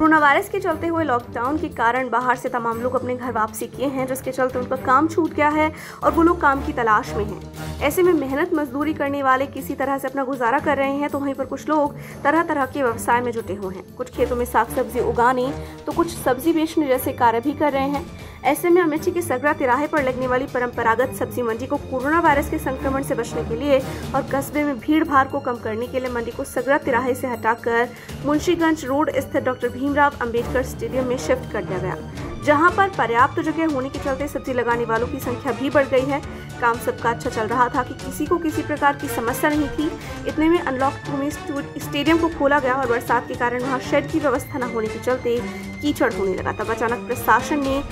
Corona virus के चलते हुए लॉकडाउन के कारण बाहर से तमाम लोग अपने घर वापसी किए हैं, जिसके चलते उनका काम छूट गया है और वो लोग काम की तलाश में हैं। ऐसे में मेहनत मजदूरी करने वाले किसी तरह से अपना गुजारा कर रहे हैं, तो वहीं पर कुछ लोग तरह तरह के व्यवसाय में जुटे हुए हैं। कुछ खेतों में साग सब्जी उगाने तो कुछ सब्जी बेचने जैसे कार्य भी कर रहे हैं। ऐसे में अमेठी के सगरा तिराहे पर लगने वाली परंपरागत सब्जी मंडी को कोरोना वायरस के संक्रमण से बचने के लिए और कस्बे में भीड़ भाड़ को कम करने के लिए मंडी को सगरा तिराहे से हटाकर मुंशीगंज रोड स्थित डॉक्टर भीमराव अंबेडकर स्टेडियम में शिफ्ट कर दिया गया, जहां पर पर्याप्त जगह होने के चलते सब्जी लगाने वालों की संख्या भी बढ़ गई है। काम सबका अच्छा चल रहा था कि किसी को किसी प्रकार की समस्या नहीं थी। इतने में अनलॉक 2 में स्टेडियम को खोला गया और बरसात के कारण वहां शेड की व्यवस्था न होने के चलते कीचड़ होने लगा। तब अचानक प्रशासन ने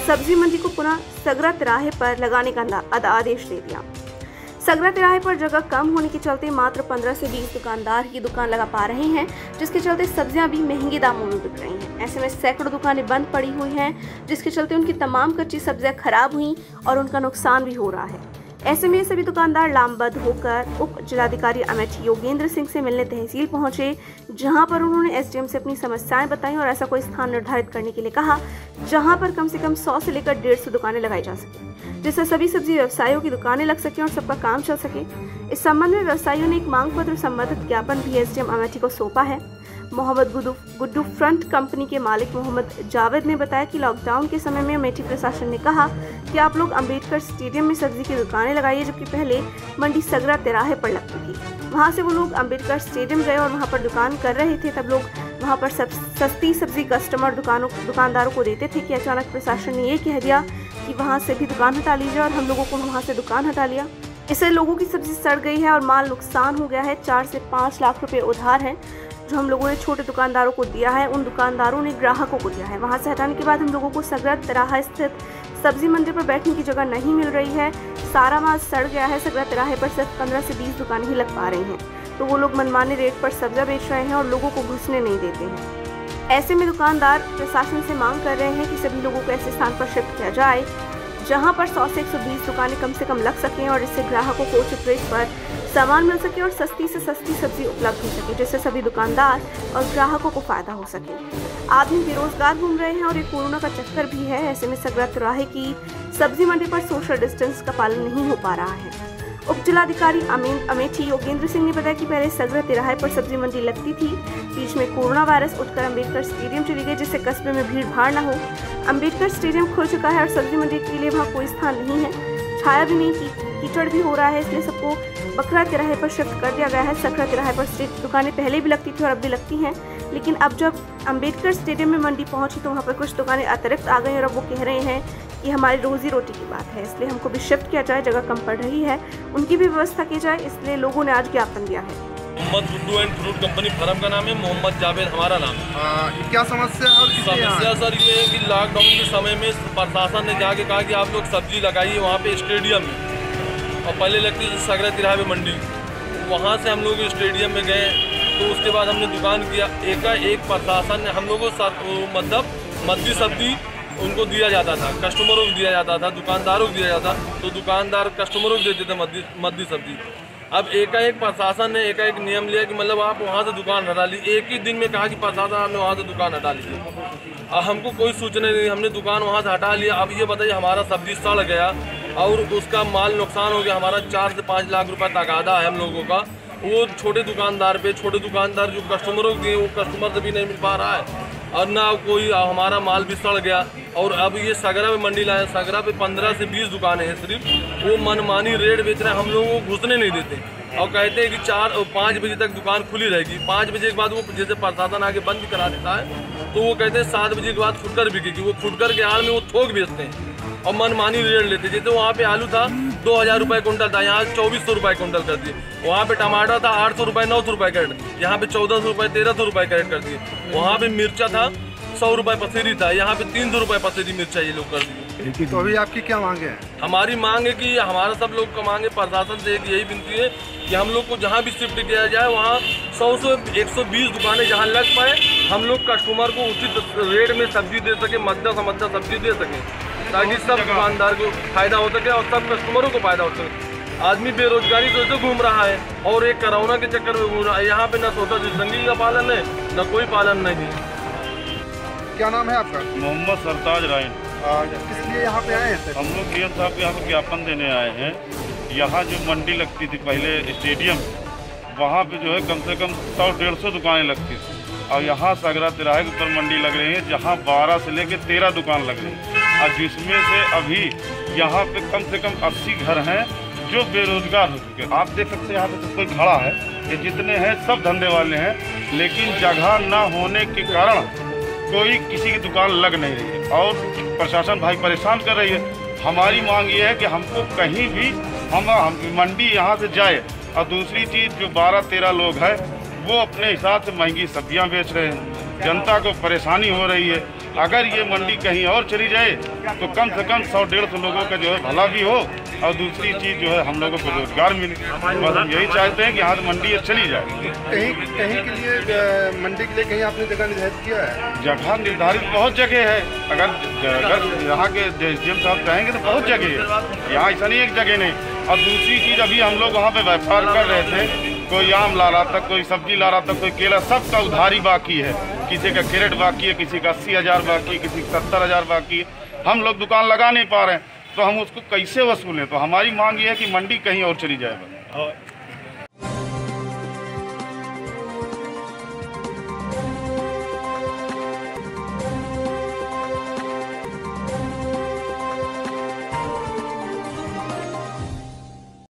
सब्जी मंडी को पुनः सगरा तिराहे पर लगाने का आदेश दे दिया। सगरा तिराहे पर जगह कम होने के चलते मात्र 15 से 20 दुकानदार ही दुकान लगा पा रहे हैं, जिसके चलते सब्जियां भी महंगे दामों में बिक रही हैं। ऐसे में सैकड़ों दुकानें बंद पड़ी हुई हैं, जिसके चलते उनकी तमाम कच्ची सब्जियां खराब हुई और उनका नुकसान भी हो रहा है। ऐसे में सभी दुकानदार लामबंद होकर उप जिलाधिकारी अमेठी योगेंद्र सिंह से मिलने तहसील पहुंचे, जहां पर उन्होंने एसडीएम से अपनी समस्याएं बताई और ऐसा कोई स्थान निर्धारित करने के लिए कहा जहां पर कम से कम 100 से लेकर 150 दुकानें लगाई जा सके, जिससे सभी सब्जी व्यवसायियों की दुकानें लग सके और सबका काम चल सके। इस संबंध में व्यवसायियों ने एक मांग पत्र संबंधित ज्ञापन भी एसडीएम अमेठी को सौंपा है। मोहम्मद गुड्डू फ्रंट कंपनी के मालिक मोहम्मद जावेद ने बताया कि लॉकडाउन के समय में अमेठी प्रशासन ने कहा कि आप लोग अंबेडकर स्टेडियम में सब्जी की दुकानें लगाइए, जबकि पहले मंडी सगरा तिराहे पर लगती थी। वहां से वो लोग अंबेडकर स्टेडियम गए और वहां पर दुकान कर रहे थे। तब लोग वहां पर सस्ती सब्जी कस्टमर दुकानदारों को देते थे कि अचानक प्रशासन ने ये कह दिया कि वहां से भी दुकान हटा लीजिए और हम लोगों को वहां से दुकान हटा लिया। इससे लोगों की सब्जी सड़ गई है और माल नुकसान हो गया है। 4 से 5 लाख रुपए उधार हैं जो हम लोगों ने छोटे दुकानदारों को दिया है, उन दुकानदारों ने ग्राहकों को दिया है। वहां से हटाने के बाद हम लोगों को सगरा तिराहा स्थित सब्जी मंडी पर बैठने की जगह नहीं मिल रही है। सारा माल सड़ गया है। सगरा तिराहे पर सिर्फ 15 से 20 दुकानें ही लग पा रही हैं, तो वो लोग मनमाने रेट पर सब्जियां बेच रहे हैं और लोगों को घुसने नहीं देते हैं। ऐसे में दुकानदार प्रशासन से मांग कर रहे हैं कि सभी लोगों को ऐसे स्थान पर शिफ्ट किया जाए जहां पर 100 से 120 दुकानें कम से कम लग सकें और इससे ग्राहकों को उचित रेट पर सामान मिल सके और सस्ती से सस्ती सब्जी उपलब्ध हो सके, जिससे सभी दुकानदार और ग्राहकों को फायदा हो सके। आदमी बेरोजगार घूम रहे हैं और ये कोरोना का चक्कर भी है। ऐसे में सगरा तिराहे की सब्जी मंडी पर सोशल डिस्टेंस का पालन नहीं हो पा रहा है। उप जिलाधिकारी अमेठी योगेंद्र सिंह ने बताया कि पहले सगरा तिराहे पर सब्जी मंडी लगती थी, बीच में कोरोना वायरस उठकर अंबेडकर स्टेडियम चली गई, जिससे कस्बे में भीड़ भाड़ न हो। अंबेडकर स्टेडियम खुल चुका है और सब्जी मंडी के लिए वहाँ कोई स्थान नहीं है, छाया भी नहीं, कीचड़ भी हो रहा है, इसलिए सबको बकरा तिराहे पर शिफ्ट कर दिया गया है। सगरा तिराहे पर दुकानें पहले भी लगती थी और अब भी लगती हैं, लेकिन अब जब अंबेडकर स्टेडियम में मंडी पहुंची तो वहाँ पर कुछ दुकानें अतिरिक्त आ गई और अब वो कह रहे हैं कि हमारी रोजी रोटी की बात है, इसलिए हमको भी शिफ्ट किया जाए, जगह कम पड़ रही है, उनकी भी व्यवस्था की जाए, इसलिए लोगों ने आज ज्ञापन दिया है। Mohammad Guddu and fruit company firm का नाम है, मोहम्मद जावेद हमारा नाम है। क्या समस्या है? समस्या सर ये है कि लॉकडाउन के समय में प्रशासन ने जाके कहा कि आप लोग सब्जी लगाइए वहाँ पे स्टेडियम में, और पहले लगती थी सगरा तिराहे में मंडी, वहाँ से हम लोग स्टेडियम में गए तो उसके बाद हमने दुकान किया। एक प्रशासन ने हम लोगों को मतलब मद्दी सब्जी उनको दिया जाता था, कस्टमरों को दिया जाता था, दुकानदारों को दिया जाता, तो दुकानदार कस्टमरों को देते थे मद्दी सब्जी। अब एकाएक प्रशासन ने एकाएक नियम लिया कि मतलब आप वहाँ से दुकान हटा ली। एक ही दिन में कहा कि प्रशासन ने वहाँ से दुकान हटा ली। अब हमको कोई सूचना नहीं, हमने दुकान वहाँ से हटा लिया। अब ये बताइए हमारा सब्जी सड़ गया और उसका माल नुकसान हो गया। हमारा 4 से 5 लाख रुपये तकादा है हम लोगों का, वो छोटे दुकानदार जो कस्टमरों को दिए वो कस्टमर से भी नहीं मिल पा रहा है और ना कोई, हमारा माल भी सड़ गया। और अब ये सगरा में मंडी लाए, सगरा पे 15 से 20 दुकानें हैं सिर्फ, वो मनमानी रेट बेच रहे हैं, हम लोगों को घुसने नहीं देते और कहते हैं कि 4 और 5 बजे तक दुकान खुली रहेगी। 5 बजे के बाद वो जैसे प्रशासन आके बंद भी करा देता है तो वो कहते हैं 7 बजे के बाद फुटकर बिकेगी। वो फुटकर के आड़ में वो थोक बेचते हैं और मनमानी रेट लेते हैं। जैसे वहाँ पे आलू था 2000 रुपये कुंटल था, यहाँ 2400 रुपये कुंटल कर दिए। वहाँ पे टमाटर था 800 रुपये 900 रुपये कैरेट, यहाँ पे 1400 रुपये 1300 रुपये कैरेट कर दिए। वहाँ पे मिर्चा था 100 रुपये पसेरी था, यहाँ पे 300 रुपये पसेरी मिर्चा ये लोग कर दिए। तो अभी आपकी क्या मांग है? हमारी मांग है कि हमारा सब लोग का मांग है, प्रशासन से एक यही विनती है कि हम लोग को जहाँ भी शिफ्ट किया जाए वहाँ 100 से 120 दुकानें जहाँ लग पाए, हम लोग कस्टमर को उचित रेट में सब्जी दे सके, मद्दा समद्दा सब्जी दे सकें, ताकि सब दुकानदार को फायदा हो सके और सब कस्टमरों को फायदा हो सके। आदमी बेरोजगारी तो ऐसे घूम रहा है और एक कोरोना के चक्कर में घूम रहा है। यहाँ पे न सोशल डिस्टेंसिंग का पालन है, न कोई पालन नहीं। क्या नाम है आपका? मोहम्मद सरताज राइन। किस लिए यहाँ पे आए हैं सर? हम लोग डीएम साहब के यहाँ पे ज्ञापन देने आए हैं। यहाँ जो मंडी लगती थी पहले स्टेडियम, वहाँ पे जो है कम से कम 100-150 दुकानें लगती थी, और यहाँ सगरा तिराहे के ऊपर मंडी लग रही है जहाँ 12 से लेकर 13 दुकान लग रही है, और जिसमें से अभी यहाँ पे कम से कम 80 घर हैं जो बेरोजगार हो चुके हैं। आप देख सकते हैं यहाँ पे कोई खड़ा है, ये जितने हैं सब धंधे वाले हैं, लेकिन जगह ना होने के कारण कोई किसी की दुकान लग नहीं रही है और प्रशासन भाई परेशान कर रही है। हमारी मांग ये है कि हमको कहीं भी हम मंडी यहाँ से जाए, और दूसरी चीज़ जो 12-13 लोग हैं वो अपने हिसाब से महंगी सब्जियां बेच रहे हैं, जनता को परेशानी हो रही है। अगर ये मंडी कहीं और चली जाए तो कम से कम 100-150 लोगों का जो है भला भी हो, और दूसरी चीज़ जो है हम लोगों को रोजगार मिले। बस हम यही चाहते हैं कि यहाँ से मंडी चली जाए। कहीं के लिए मंडी के लिए कहीं आपने जगह निर्धारित किया है? जगह निर्धारित बहुत जगह है, अगर यहाँ के डीएम साहब चाहेंगे तो बहुत जगह है, यहाँ ऐसा नहीं एक जगह नहीं। और दूसरी चीज़, अभी हम लोग वहाँ पे व्यापार कर रहे थे, कोई आम ला रहा था, कोई सब्जी ला रहा था, कोई केला, सबका उधारी बाकी है। किसी का क्रेडिट बाकी है, किसी का 80,000 बाकी है, किसी का 70,000 बाकी है। हम लोग दुकान लगा नहीं पा रहे हैं, तो हम उसको कैसे वसूलें? तो हमारी मांग ये है कि मंडी कहीं और चली जाए।